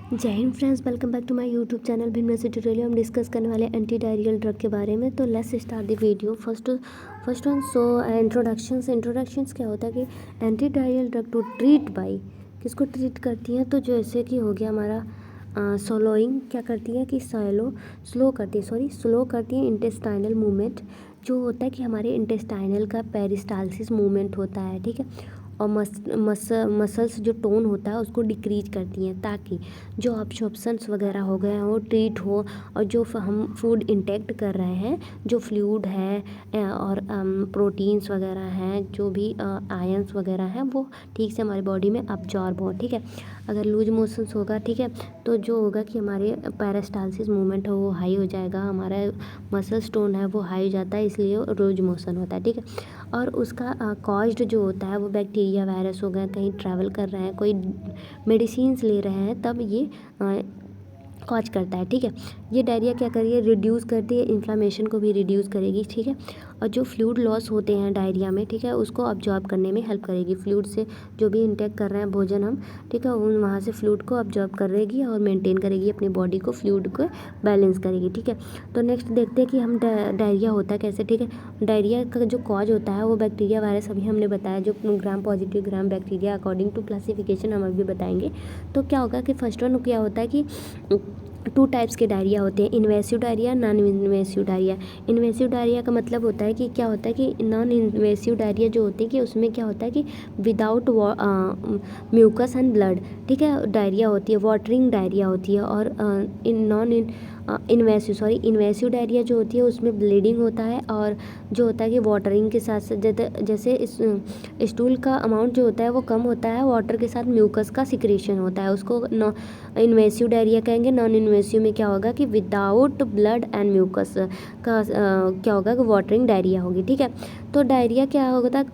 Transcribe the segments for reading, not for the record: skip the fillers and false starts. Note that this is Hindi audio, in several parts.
जय Hind friends, welcome back to my YouTube channel भिन्न से ट्यूटोरियल। हम डिस्कस करने वाले एंटी डायरियल ड्रग के बारे में। तो let's start the video. First one so introductions क्या होता है कि anti diarrheal drug to treat by किसको ट्रीट करती हैं। तो जैसे कि हो गया हमारा सोलोइंग क्या करती है कि स्लो करती है इंटेस्टाइनल मूवमेंट, जो होता है कि हमारे इंटेस्टाइनल का पेरिस्टालसिस मूवमेंट होता है, ठीक है। और मसल्स जो टोन होता है उसको डिक्रीज करती हैं, ताकि जो ऑब्स्ट्रक्शंस वगैरह हो गए हैं वो ट्रीट हो, और जो हम फूड इंटेक्ट कर रहे हैं, जो फ्लूइड है और प्रोटीन्स वगैरह हैं, जो भी आयंस वगैरह हैं, वो ठीक से हमारी बॉडी में अब्जॉर्ब हो, ठीक है। अगर लूज मोशंस होगा, ठीक है, तो जो होगा कि हमारे पेरिस्टालसिस मूवमेंट है वो हाई हो जाएगा, हमारा मसल टोन है वो हाई हो जाता है, इसलिए लूज मोशन होता है, ठीक है। और उसका कॉज्ड जो होता है वो बैक्टीरिया वायरस हो गए, कहीं ट्रैवल कर रहे हैं, कोई मेडिसिन्स ले रहे हैं, तब ये कॉज करता है, ठीक है। ये डायरिया क्या करिए है, रिड्यूस करती है, इन्फ्लामेशन को भी रिड्यूस करेगी, ठीक है। और जो फ्लूइड लॉस होते हैं डायरिया में, ठीक है, उसको अब्जॉर्ब करने में हेल्प करेगी। फ्लूइड से जो भी इंटेक कर रहे हैं भोजन हम, ठीक है, उन वहाँ से फ्लूइड को अब्जॉर्ब करेगी और मेंटेन करेगी अपनी बॉडी को, फ्लूइड को बैलेंस करेगी, ठीक है। तो नेक्स्ट देखते हैं कि हम डायरिया होता है कैसे, ठीक है। डायरिया का जो कॉज होता है वो बैक्टीरिया वायरस, अभी हमने बताया, जो gram positive gram bacteria according to classification हम अभी बताएंगे। तो क्या होगा कि फर्स्ट वन क्या होता है कि 2 टाइप्स के डायरिया होते हैं, invasive diarrhoea, non invasive diarrhoea. Invasive diarrhoea का मतलब होता है कि क्या होता है कि नॉन इन्वेसिव डायरिया जो होती है कि उसमें क्या होता है कि विदाउट म्यूकस एंड ब्लड, ठीक है, डायरिया होती है, वाटरिंग डायरिया होती है। और इन्वेसिव डायरिया जो होती है उसमें ब्लीडिंग होता है, और जो होता है कि वाटरिंग के साथ साथ, जैसे इस स्टूल का अमाउंट जो होता है वो कम होता है, वाटर के साथ म्यूकस का सिक्रेशन होता है, उसको इन्वेसिव डायरिया कहेंगे। नॉन इन्वेसिव में क्या होगा कि विदाउट ब्लड एंड म्यूकस का क्या होगा कि वाटरिंग डायरिया होगी, ठीक है। तो डायरिया क्या होता है,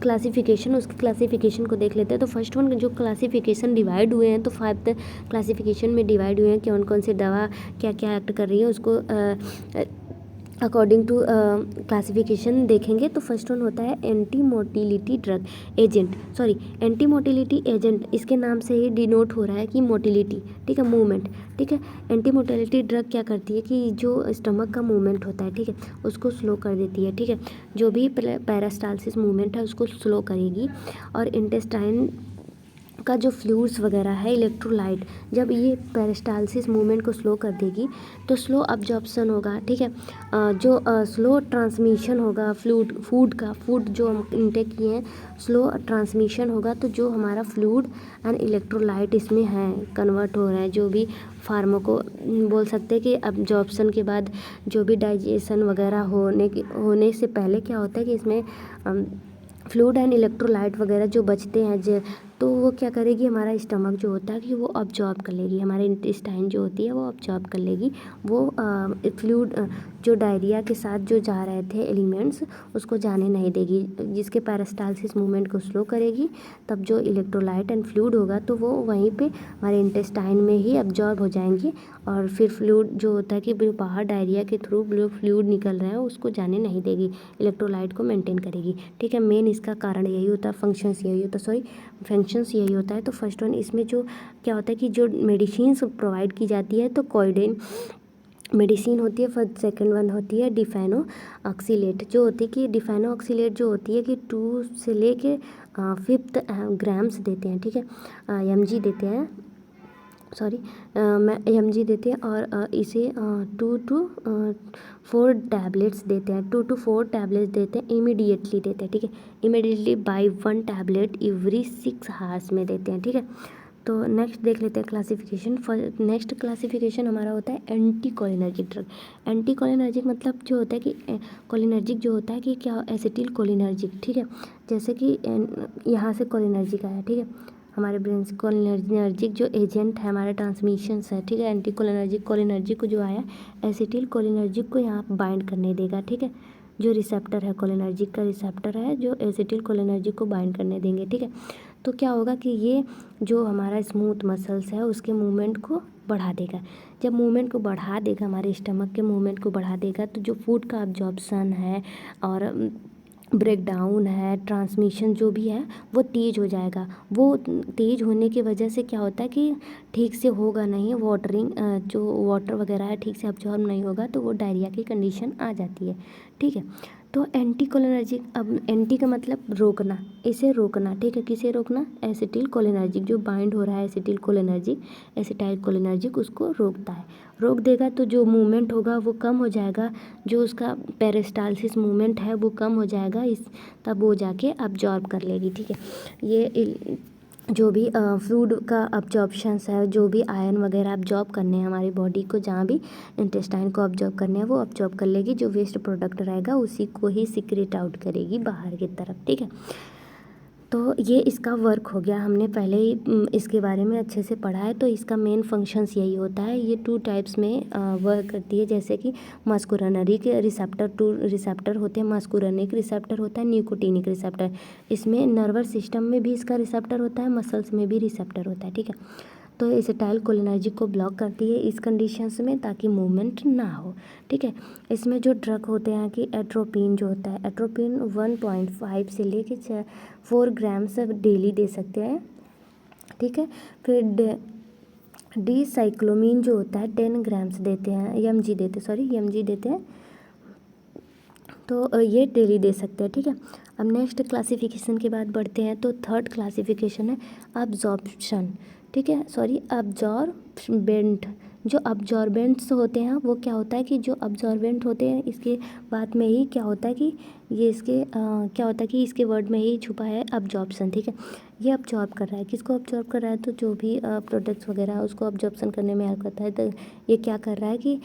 क्लासिफिकेशन, उसकी क्लासिफिकेशन को देख लेते हैं। तो फर्स्ट वन जो क्लासिफिकेशन डिवाइड हुए हैं, तो 5 क्लासिफिकेशन में डिवाइड हुए हैं, कौन कौन से दवा क्या क्या एक्ट कर रही है उसको अकॉर्डिंग टू क्लासिफिकेशन देखेंगे। तो फर्स्ट वन होता है anti motility drug agent, anti motility agent, इसके नाम से ही डिनोट हो रहा है कि मोटिलिटी, ठीक है, मूवमेंट, ठीक है। एंटी मोटिलिटी ड्रग क्या करती है कि जो स्टमक का मूवमेंट होता है, ठीक है, उसको स्लो कर देती है, ठीक है, जो भी पेरिस्टालसिस मूवमेंट है उसको स्लो करेगी। और इंटेस्टाइन का जो फ्लूइड्स वगैरह है, इलेक्ट्रोलाइट, जब ये पेरिस्टालसिस मूवमेंट को स्लो कर देगी तो स्लो अब्जॉर्प्शन होगा, ठीक है, जो स्लो ट्रांसमिशन होगा फूड जो हम इंटेक किए हैं, स्लो ट्रांसमिशन होगा, तो जो हमारा फ्लूइड एंड इलेक्ट्रोलाइट इसमें है कन्वर्ट हो रहा है, जो भी फार्मो को बोल सकते हैं कि अब्जॉर्प्शन के बाद जो भी डाइजेशन वगैरह होने से पहले क्या होता है कि इसमें फ्लूइड एंड इलेक्ट्रोलाइट वगैरह जो बचते हैं, तो वो क्या करेगी, हमारा स्टमक जो होता है कि वो अब्जॉर्ब कर लेगी, हमारे इंटेस्टाइन जो होती है वो अब्जॉर्ब कर लेगी, वो फ्लूइड जो डायरिया के साथ जो जा रहे थे एलिमेंट्स उसको जाने नहीं देगी, जिसके पेरिस्टालसिस मूवमेंट को स्लो करेगी। तब जो इलेक्ट्रोलाइट एंड फ्लूइड होगा तो वो वहीं पे हमारे इंटेस्टाइन में ही अब्जॉर्ब हो जाएंगे, और फिर फ्लूइड जो होता है कि बाहर डायरिया के थ्रू जो फ्लूइड निकल रहे हैं उसको जाने नहीं देगी, इलेक्ट्रोलाइट को मेंटेन करेगी, ठीक है। मेन इसका कारण यही होता है, फंक्शंस यही होता है। तो फर्स्ट वन इसमें जो क्या होता है कि जो मेडिसिन्स प्रोवाइड की जाती है, तो कोइडेन मेडिसिन होती है। फर्स्ट सेकंड वन होती है डिफेनो ऑक्सीलेट, जो होती है कि डिफेनो ऑक्सीलेट जो होती है कि 2 से लेके 5 ग्राम्स देते हैं, ठीक है, mg देते हैं, mg देते हैं, और इसे 2 to 4 टैबलेट्स देते हैं, 2 to 4 टैबलेट्स देते हैं, इमीडिएटली देते हैं, ठीक है, immediately by 1 tablet every 6 hours में देते हैं, ठीक है। तो नेक्स्ट देख लेते हैं क्लासिफिकेशन। नेक्स्ट क्लासिफिकेशन हमारा होता है anti cholinergic drug. Anti cholinergic मतलब जो होता है कि कोलिनर्जिक जो होता है कि क्या, एसिटिल कोलिनर्जिक, ठीक है, जैसे कि यहाँ से कोलिनर्जिक आया, ठीक है, हमारे ब्रेन से कोलिनर्जिक जो एजेंट है हमारे ट्रांसमिशंस है, ठीक है, एंटी कोलिनर्जिक को जो आया एसिटिल कोलिनर्जिक को यहाँ बाइंड करने देगा, ठीक है, जो रिसेप्टर है कोलिनर्जिक का रिसेप्टर है जो एसिटिल कोलिनर्जिक को बाइंड करने देंगे, ठीक है। तो क्या होगा कि ये जो हमारा स्मूथ मसल्स है उसके मूवमेंट को बढ़ा देगा। जब मूवमेंट को बढ़ा देगा, हमारे स्टमक के मूवमेंट को बढ़ा देगा, तो जो फूड का अब्जॉर्प्शन है और ब्रेक डाउन है, ट्रांसमिशन जो भी है वो तेज़ हो जाएगा। वो तेज़ होने की वजह से क्या होता है कि ठीक से होगा नहीं, वाटरिंग जो वाटर वगैरह है ठीक से अब्जॉर्ब नहीं होगा, तो वो डायरिया की कंडीशन आ जाती है। ठीक है, तो एंटीकोलिनर्जिक, अब एंटी का मतलब रोकना, इसे रोकना। ठीक है, किसे रोकना? एसिटिल कोलिनर्जिक, जो बाइंड हो रहा है एसिटिल कोलिनर्जिक, एसिटाइल कोलिनर्जिक, उसको रोकता है। रोक देगा तो जो मूवमेंट होगा वो कम हो जाएगा, जो उसका पेरिस्टालसिस मूवमेंट है वो कम हो जाएगा, इस तब वो जाके अब्जॉर्ब कर लेगी। ठीक है, ये जो भी फूड का अब्जॉर्प्शंस है, जो भी आयरन वगैरह अब्जॉर्ब करने हैं हमारी बॉडी को, जहाँ भी इंटेस्टाइन को अब्जॉर्ब करने हैं वो अब्जॉर्ब कर लेगी। जो वेस्ट प्रोडक्ट रहेगा उसी को ही सिक्रेट आउट करेगी बाहर की तरफ। ठीक है, तो ये इसका वर्क हो गया। हमने पहले ही इसके बारे में अच्छे से पढ़ा है। तो इसका मेन फंक्शंस यही होता है। ये 2 टाइप्स में वर्क करती है, जैसे कि मस्कुरनरिक रिसेप्टर, 2 रिसेप्टर होते हैं। मस्कुरनिक रिसेप्टर होता है, निकोटिनिक रिसेप्टर। इसमें नर्वस सिस्टम में भी इसका रिसेप्टर होता है, मसल्स में भी रिसेप्टर होता है। ठीक है, तो एसिटाइल कोलिनर्जिक को ब्लॉक करती है इस कंडीशंस में, ताकि मूवमेंट ना हो। ठीक है, इसमें जो ड्रग होते हैं कि एट्रोपिन जो होता है, एट्रोपिन 1.5 से लेके 4 ग्राम्स डेली दे सकते हैं। ठीक है, फिर डिसाइक्लोमीन जो होता है 10 ग्राम्स देते हैं, एमजी देते हैं। तो ये डेली दे सकते हैं। ठीक है, अब नेक्स्ट क्लासिफिकेशन के बाद बढ़ते हैं। तो थर्ड क्लासिफिकेशन है अब्जॉर्प्शन। ठीक है, अब्जॉर्बेंट। जो अब्जॉर्बेंट्स होते हैं वो क्या होता है कि जो अब्जॉर्बेंट होते हैं, इसके बाद में ही क्या होता है कि ये इसके क्या होता है कि इसके वर्ड में ही छुपा है अब्जॉर्प्शन। ठीक है, ये अब्जॉर्ब कर रहा है, किसको अब्जॉर्ब कर रहा है? तो जो भी प्रोडक्ट्स वगैरह है उसको अब्जॉर्प्शन करने में हेल्प करता है। तो ये क्या कर रहा है कि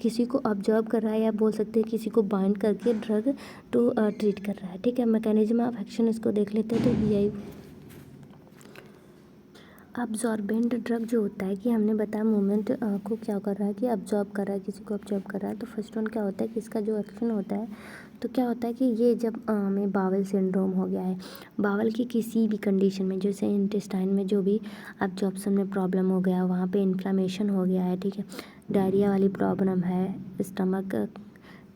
किसी को अब्जॉर्ब कर रहा है, या बोल सकते हैं किसी को बाइंड करके ड्रग टू ट्रीट कर रहा है। ठीक है, मैकेनिज्म ऑफ एक्शन इसको देख लेते हैं। तो यही अब्जॉर्बेंट ड्रग जो होता है कि हमने बताया मूवमेंट को क्या कर रहा है कि अब्जॉर्ब कर रहा है, किसी को अब्जॉर्ब कर रहा है। तो फर्स्ट वन क्या होता है कि इसका जो एक्शन होता है, तो क्या होता है कि ये जब हमें बावल सिंड्रोम हो गया है, बावल की किसी भी कंडीशन में, जैसे इंटेस्टाइन में जो भी अब्जॉर्प्शन में प्रॉब्लम हो गया, वहाँ पे इन्फ्लामेशन हो गया है। ठीक है, डायरिया वाली प्रॉब्लम है, स्टमक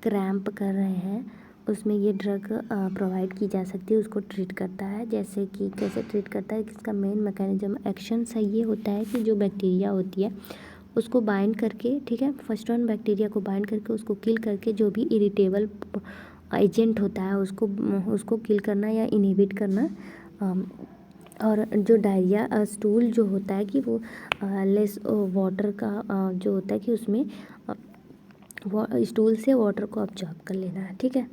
क्रैम्प कर रहे हैं, उसमें ये ड्रग प्रोवाइड की जा सकती है, उसको ट्रीट करता है। जैसे कि कैसे ट्रीट करता है, इसका मेन मैकेनिज्म एक्शन सही ये होता है कि जो बैक्टीरिया होती है उसको बाइंड करके, ठीक है, फर्स्ट वन बैक्टीरिया को बाइंड करके उसको किल करके, जो भी इरिटेबल एजेंट होता है उसको किल करना या इनहिबिट करना। और जो डायरिया स्टूल जो होता है कि वो लेस वाटर का जो होता है कि उसमें स्टूल से वाटर को अब्जॉर्ब कर लेना है। ठीक है,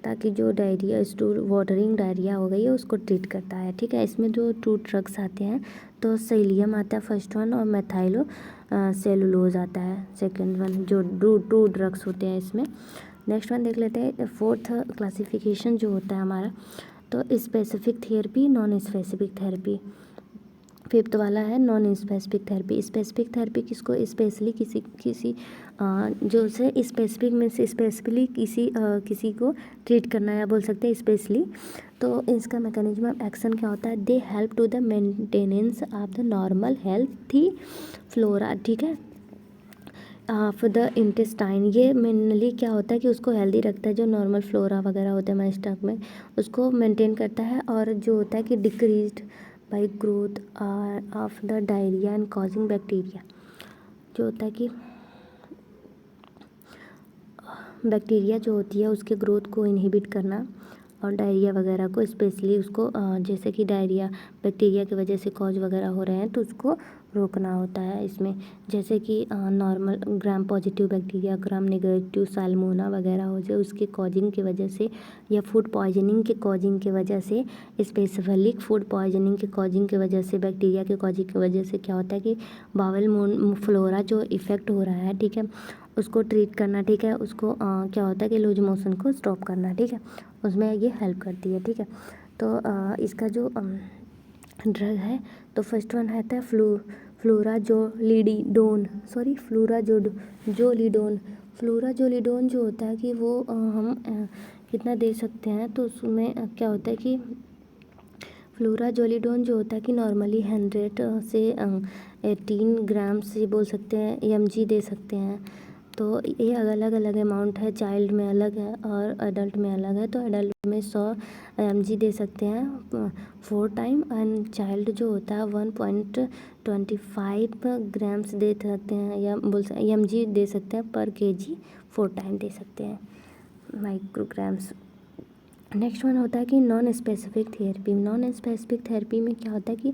ताकि जो डायरिया स्टूल वाटरिंग डायरिया हो गई है उसको ट्रीट करता है। ठीक है, इसमें जो 2 ड्रग्स आते हैं, तो सेलियम आता है फर्स्ट वन, और मेथाइलो सेलुलोज आता है सेकंड वन, जो 2 ड्रग्स होते हैं इसमें। नेक्स्ट वन देख लेते हैं। फोर्थ क्लासिफिकेशन जो होता है हमारा, तो specific therapy, non specific therapy. Fifth वाला है non specific therapy. Specific therapy किसको स्पेशली किसी जो से स्पेसिफिक में से स्पेसिफिकली किसी को ट्रीट करना है, बोल सकते हैं स्पेशली। तो इसका मैकेनिज्म ऑफ एक्शन क्या होता है? They help to the maintenance of the normal healthy flora. ठीक है, ऑफ द इंटेस्टाइन। ये मेनली क्या होता है कि उसको हेल्दी रखता है, जो नॉर्मल फ्लोरा वगैरह होते हैं हमारे स्टमक में उसको मेंटेन करता है। और जो होता है कि decreased by growth of the diarrhoea and causing bacteria, जो होता है कि बैक्टीरिया जो होती है उसके ग्रोथ को इनहिबिट करना, और डायरिया वगैरह को स्पेशली उसको जैसे कि डायरिया बैक्टीरिया की वजह से कॉज वगैरह हो रहे हैं तो उसको रोकना होता है इसमें। जैसे कि normal gram positive bacteria, gram negative salmonella वगैरह हो जाए उसके कॉजिंग की वजह से, या फूड पॉइजनिंग के कॉजिंग की वजह से, स्पेसिफिक फूड पॉइजनिंग के कॉजिंग की वजह से, बैक्टीरिया के कॉजिंग की वजह से क्या होता है कि बावल फ्लोरा जो इफ़ेक्ट हो रहा है, ठीक है, उसको ट्रीट करना। ठीक है, उसको क्या होता है कि लूज मोशन को स्टॉप करना। ठीक है, उसमें ये हेल्प करती है। ठीक है, तो इसका जो ड्रग है, तो फर्स्ट वन रहता है फ्लोराजोलिडोन जो होता है कि वो हम कितना दे सकते हैं, तो उसमें क्या होता है कि फ्लोराजोलिडोन जो होता है कि नॉर्मली 100 से 18 ग्राम से बोल सकते हैं mg दे सकते हैं। तो ये अलग अलग अमाउंट है, चाइल्ड में अलग है और अडल्ट में अलग है। तो अडल्ट में 100 mg दे सकते हैं 4 टाइम, एंड चाइल्ड जो होता है 1.25 ग्राम्स दे सकते हैं, या बोल mg दे सकते हैं पर kg 4 टाइम दे सकते हैं माइक्रोग्राम्स। नेक्स्ट वन होता है कि non specific therapy. Non specific therapy में क्या होता है कि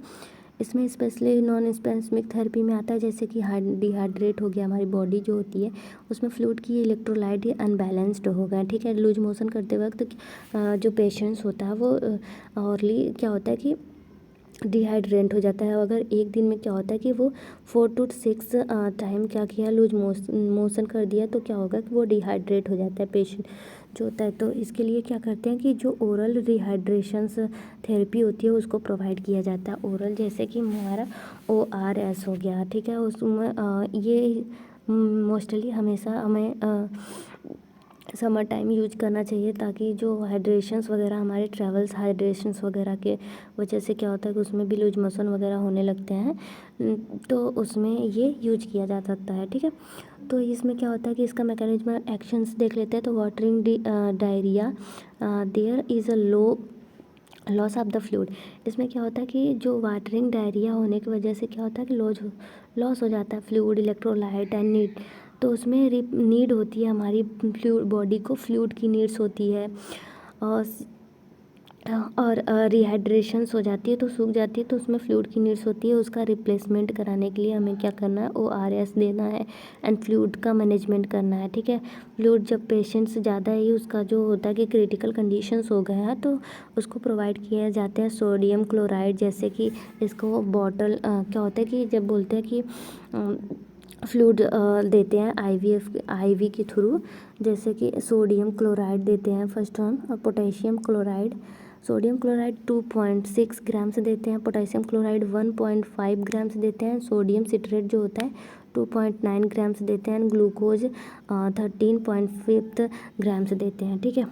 इसमें स्पेशली नॉन स्पेसिफिक थेरेपी में आता है जैसे कि डिहाइड्रेट हो गया, हमारी बॉडी जो होती है उसमें फ्लूइड की इलेक्ट्रोलाइट अनबैलेंस्ड हो गया, ठीक है। लूज मोशन करते वक्त जो पेशेंट्स होता है वो औरली क्या होता है कि डिहाइड्रेट हो जाता है। अगर एक दिन में क्या होता है कि वो 4 to 6 टाइम क्या किया, लूज मोशन कर दिया, तो क्या होगा कि वो डिहाइड्रेट हो जाता है पेशेंट जो होता है। तो इसके लिए क्या करते हैं कि जो ओरल रिहाइड्रेशंस थेरेपी होती है उसको प्रोवाइड किया जाता है। ओरल जैसे कि हमारा ORS हो गया, ठीक है। उसमें ये मोस्टली हमेशा हमें समर टाइम यूज करना चाहिए, ताकि जो हाइड्रेशंस वगैरह हमारे ट्रैवल्स हाइड्रेशंस वगैरह के वजह से क्या होता है कि उसमें भी लूज मोशन वगैरह होने लगते हैं, तो उसमें ये यूज किया जा सकता है, ठीक है। तो इसमें क्या होता है कि इसका मैकेनिज्म एक्शंस देख लेते हैं। तो watering diarrhoea, there is a loss of the fluid. इसमें क्या होता है कि जो वाटरिंग डायरिया होने की वजह से क्या होता है कि लॉस हो जाता है फ्लूइड, इलेक्ट्रोलाइट एंड नीड। तो उसमें नीड होती है हमारी फ्लूइड, बॉडी को फ्लूइड की नीड्स होती है, और रिहाइड्रेशंस हो जाती है तो सूख जाती है, तो उसमें फ्लूइड की नीड्स होती है। उसका रिप्लेसमेंट कराने के लिए हमें क्या करना है, ORS देना है एंड फ्लूइड का मैनेजमेंट करना है, ठीक है। फ्लूइड जब पेशेंट्स ज़्यादा ही उसका जो होता है कि क्रिटिकल कंडीशंस हो गया है तो उसको प्रोवाइड किए जाते हैं सोडियम क्लोराइड, जैसे कि इसको बॉटल क्या होता है कि जब बोलते हैं कि फ्लूइड देते हैं IV के थ्रू, जैसे कि सोडियम क्लोराइड देते हैं फर्स्ट वन, और potassium chloride. Sodium chloride 2.6 grams देते हैं, पोटेशियम क्लोराइड 1.5 ग्राम्स देते हैं, सोडियम सिट्रेट जो होता है 2.9 ग्राम्स देते हैं, ग्लूकोज 13.5 ग्राम्स देते हैं, ठीक है।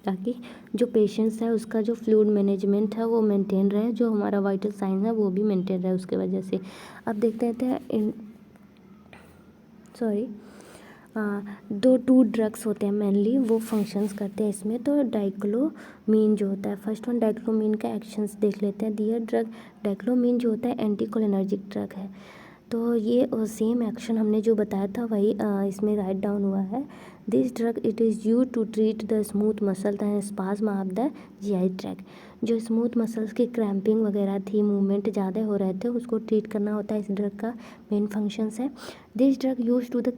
ताकि जो पेशेंट्स है उसका जो फ्लूइड मैनेजमेंट है वो मेंटेन रहे, जो हमारा वाइटल साइन है वो भी मेंटेन रहे उसके वजह से। अब देखते हैं टू ड्रग्स होते हैं मेनली, वो फंक्शंस करते हैं इसमें। तो डाइक्लोमीन जो होता है, फर्स्ट वन डाइक्लोमीन का एक्शंस देख लेते हैं। दियर ड्रग डाइक्लोमीन जो होता है एंटीकोलिनर्जिक ड्रग है। तो ये सेम एक्शन हमने जो बताया था वही इसमें राइट डाउन हुआ है। This drug it is use to treat the smooth muscle and spasm of the GI tract. जो स्मूथ मसल्स की क्रैम्पिंग वगैरह थी, मूवमेंट ज़्यादा हो रहे थे, उसको ट्रीट करना होता है इस ड्रग का मेन फंक्शंस है। This drug use to the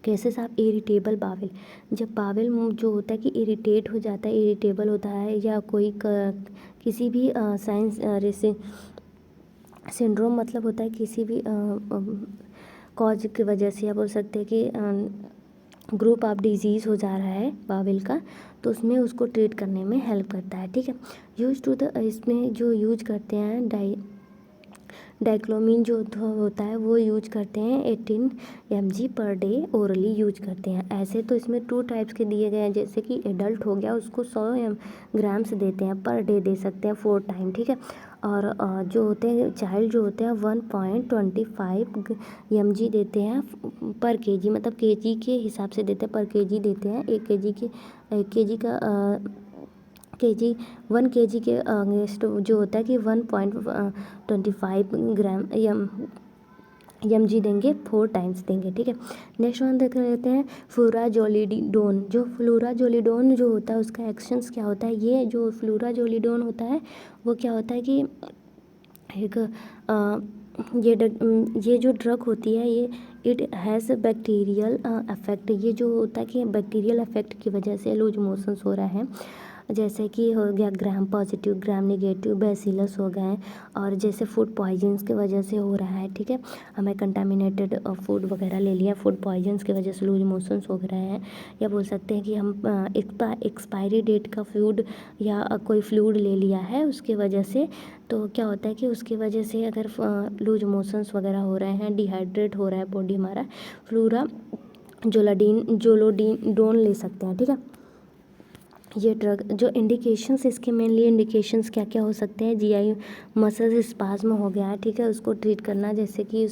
cases of irritable bowel. जब बावेल जो होता है कि इरिटेट हो जाता है, इरिटेबल होता है, या कोई किसी भी साइंस सिंड्रोम मतलब होता है किसी भी कॉज की वजह से, या बोल सकते हैं कि ग्रुप ऑफ डिजीज़ हो जा रहा है बावेल का, तो उसमें उसको ट्रीट करने में हेल्प करता है, ठीक है। यूज टू द इसमें जो यूज करते हैं डाइक्लोमीन जो होता है वो यूज करते हैं 18 mg per day orally use करते हैं। ऐसे तो इसमें 2 टाइप्स के दिए गए हैं, जैसे कि एडल्ट हो गया उसको 100 ग्राम्स देते हैं पर डे, दे सकते हैं 4 टाइम, ठीक है। और जो होते हैं चाइल्ड जो होते हैं 1.25 mg देते हैं पर kg, मतलब kg के हिसाब से देते हैं, पर kg देते हैं। 1 kg का kg 1 kg के अगेंस्ट जो होता है कि 1.25 ग्राम mg देंगे, 4 टाइम्स देंगे, ठीक है। नेक्स्ट वन देख लेते हैं फ्लूराजोलिडोन। जो फ्लूराजोलिडोन जो होता है उसका एक्शंस क्या होता है, ये जो फ्लूराजोलिडोन होता है वो क्या होता है कि एक ये जो ड्रग होती है ये इट हैज़ बैक्टीरियल अफेक्ट। ये जो होता है कि बैक्टीरियल अफेक्ट की वजह से लूज मोशंस हो रहा है, जैसे कि हो गया ग्राम पॉजिटिव, ग्राम नेगेटिव, बैसिलस हो गए, और जैसे फूड पॉइजन्स की वजह से हो रहा है, ठीक है। हमें कंटामिनेटेड फूड वगैरह ले लिया, फूड पॉइजन्स की वजह से लूज मोशंस हो रहे हैं, या बोल सकते हैं कि हम एक्सपायरी डेट का फूड या कोई फ्लूइड ले लिया है उसकी वजह से, तो क्या होता है कि उसकी वजह से अगर लूज मोशंस वगैरह हो रहे हैं, डिहाइड्रेट हो रहा है बॉडी हमारा, फ्लूरा जोलोडीन ले सकते हैं, ठीक है। ये ड्रग जो इंडिकेशंस, इसके मेनली इंडिकेशंस क्या क्या हो सकते हैं, जीआई मसल्स स्पाज्म हो गया है, ठीक है, उसको ट्रीट करना, जैसे कि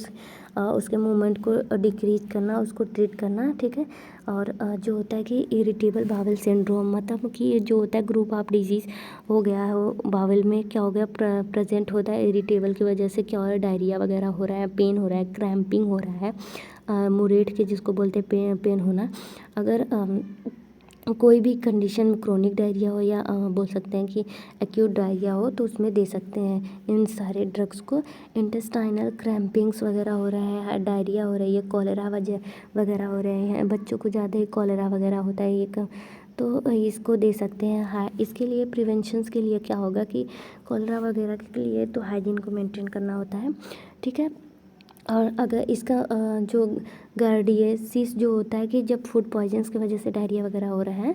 उसके मूवमेंट को डिक्रीज करना, उसको ट्रीट करना, ठीक है। और जो होता है कि इरिटेबल बावल सिंड्रोम, मतलब कि जो होता है ग्रुप ऑफ डिजीज़ हो गया है, वो बावल में क्या हो गया प्रेजेंट होता है, इरिटेबल की वजह से क्या हो रहा है, डायरिया वगैरह हो रहा है, पेन हो रहा है, क्रैम्पिंग हो रहा है, मुरेट के जिसको बोलते हैं पेन होना। अगर कोई भी कंडीशन में क्रोनिक डायरिया हो या बोल सकते हैं कि एक्यूट डायरिया हो, तो उसमें दे सकते हैं इन सारे ड्रग्स को। इंटेस्टाइनल क्रैम्पिंग्स वगैरह हो रहा है, डायरिया हो रही है, कॉलेरा वगैरह हो रहे हैं, बच्चों को ज़्यादा ही कॉलेरा वगैरह होता है एक, तो इसको दे सकते हैं। हाँ, इसके लिए प्रिवेंशंस के लिए क्या होगा कि कॉलेरा वगैरह के लिए तो हाइजीन को मेंटेन करना होता है, ठीक है। और अगर इसका जो गार्डियसिस जो होता है कि जब फूड पॉइजन्स की वजह से डायरिया वगैरह हो रहा है,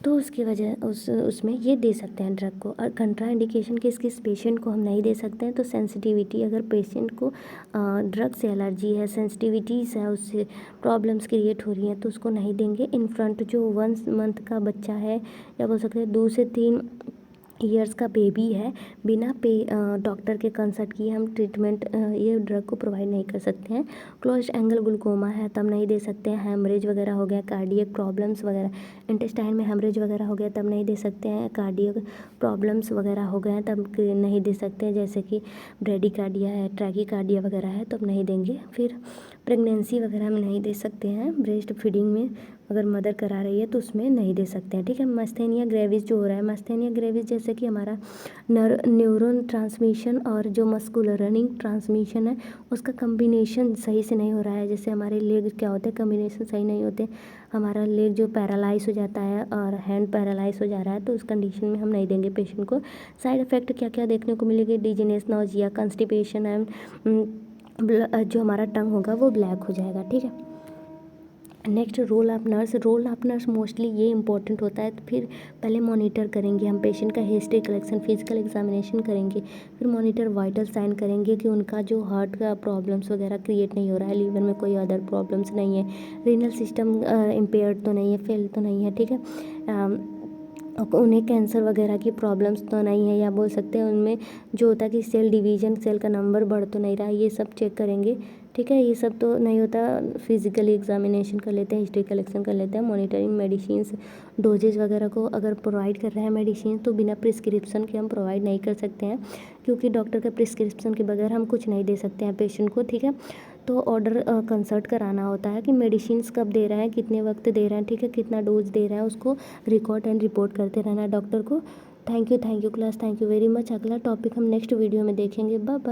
तो उसकी वजह उसमें ये दे सकते हैं ड्रग को। और कंट्रा इंडिकेशन किस पेशेंट को हम नहीं दे सकते हैं, तो सेंसिटिविटी, अगर पेशेंट को ड्रग से एलर्जी है, सेंसिटिविटीज़ है, उससे प्रॉब्लम्स क्रिएट हो रही हैं, तो उसको नहीं देंगे। इन फ्रंट जो 1 मंथ का बच्चा है, या बोल सकते हैं 2 से 3 ईयर्स का बेबी है, बिना डॉक्टर के कंसल्ट किए हम ट्रीटमेंट ये ड्रग को प्रोवाइड नहीं कर सकते हैं। क्लोज एंगल ग्लूकोमा है तब नहीं दे सकते हैं। हेमरेज वगैरह हो गया, कार्डियक प्रॉब्लम्स वगैरह, इंटेस्टाइन में हेमरेज वगैरह हो गया तब नहीं दे सकते हैं। कार्डियक प्रॉब्लम्स वगैरह हो गए हैं तब नहीं दे सकते हैं, जैसे कि ब्रेडिकार्डिया है, ट्रैकिकार्डिया वगैरह है, तब नहीं देंगे। फिर प्रेगनेंसी वगैरह में नहीं दे सकते हैं। ब्रेस्ट फीडिंग में अगर मदर करा रही है तो उसमें नहीं दे सकते हैं, ठीक है। मस्थेनिया ग्रेविस जो हो रहा है, मस्थेनिया ग्रेविस जैसे कि हमारा न्यूरॉन ट्रांसमिशन और जो मस्कुलर रनिंग ट्रांसमिशन है, उसका कम्बिनेशन सही से नहीं हो रहा है। जैसे हमारे लेग क्या होते हैं, कम्बिनेशन सही नहीं होते, हमारा लेग जो पैरालाइज हो जाता है और हैंड पैरालाइज हो जा रहा है, तो उस कंडीशन में हम नहीं देंगे पेशेंट को। साइड इफ़ेक्ट क्या क्या देखने को मिलेगी, डिजीनेस, नौजिया, कंस्टिपेशन एंड जो हमारा टंग होगा वो ब्लैक हो जाएगा, ठीक है। Next role of nurse mostly ये इंपॉर्टेंट होता है। तो फिर पहले मॉनिटर करेंगे हम पेशेंट का हिस्ट्री कलेक्शन, फिजिकल एग्जामिनेशन करेंगे, फिर मॉनिटर वाइटल साइन करेंगे कि उनका जो हार्ट का प्रॉब्लम्स वगैरह क्रिएट नहीं हो रहा है, लीवर में कोई अदर प्रॉब्लम्स नहीं है, रीनल सिस्टम इम्पेयर्ड तो नहीं है, फेल तो नहीं है, ठीक है। उन्हें कैंसर वगैरह की प्रॉब्लम्स तो नहीं है, या बोल सकते हैं उनमें जो होता है कि सेल डिवीजन, सेल का नंबर बढ़ तो नहीं रहा है, ये सब चेक करेंगे, ठीक है। ये सब तो नहीं होता, फिजिकली एग्जामिनेशन कर लेते हैं, हिस्ट्री कलेक्शन कर लेते हैं, मॉनिटरिंग, मेडिसिन्स डोजेज वगैरह को अगर प्रोवाइड कर रहे हैं मेडिसिन, तो बिना प्रिस्क्रिप्शन के हम प्रोवाइड नहीं कर सकते हैं, क्योंकि डॉक्टर के प्रिस्क्रिप्शन के बगैर हम कुछ नहीं दे सकते हैं पेशेंट को, ठीक है। तो ऑर्डर कंसल्ट कराना होता है कि मेडिसिन्स कब दे रहे हैं, कितने वक्त दे रहे हैं, ठीक है, कितना डोज दे रहे हैं, उसको रिकॉर्ड एंड रिपोर्ट करते रहना है डॉक्टर को। Thank you class, thank you very much. अगला टॉपिक हम नेक्स्ट वीडियो में देखेंगे। Bye bye.